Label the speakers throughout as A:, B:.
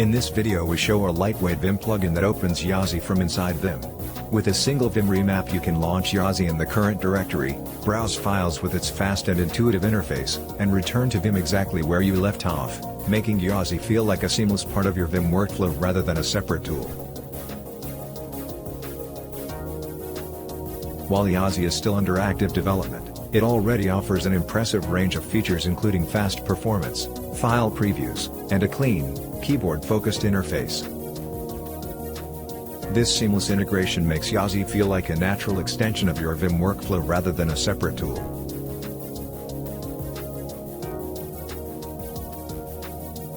A: In this video we show a lightweight Vim plugin that opens Yazi from inside Vim. With a single Vim remap you can launch Yazi in the current directory, browse files with its fast and intuitive interface, and return to Vim exactly where you left off, making Yazi feel like a seamless part of your Vim workflow rather than a separate tool. While Yazi is still under active development, it already offers an impressive range of features including fast performance, file previews, and a clean, keyboard-focused interface. This seamless integration makes Yazi feel like a natural extension of your Vim workflow rather than a separate tool.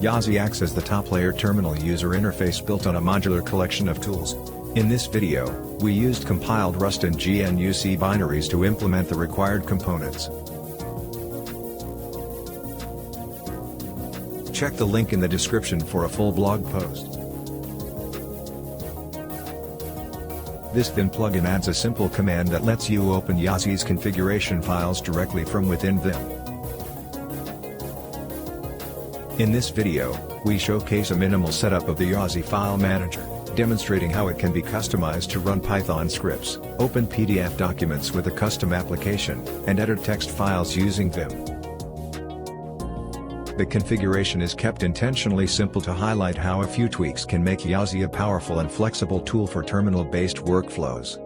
A: Yazi acts as the top-layer terminal user interface built on a modular collection of tools. In this video, we used compiled Rust and GNUC binaries to implement the required components. Check the link in the description for a full blog post. This Vim plugin adds a simple command that lets you open Yazi's configuration files directly from within Vim. In this video, we showcase a minimal setup of the Yazi file manager, demonstrating how it can be customized to run Python scripts, open PDF documents with a custom application, and edit text files using Vim. The configuration is kept intentionally simple to highlight how a few tweaks can make Yazi a powerful and flexible tool for terminal-based workflows.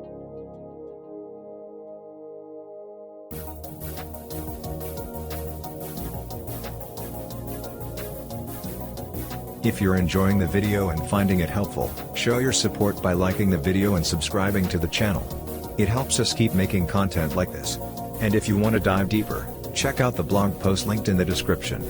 A: If you're enjoying the video and finding it helpful, show your support by liking the video and subscribing to the channel. It helps us keep making content like this. And if you want to dive deeper, check out the blog post linked in the description.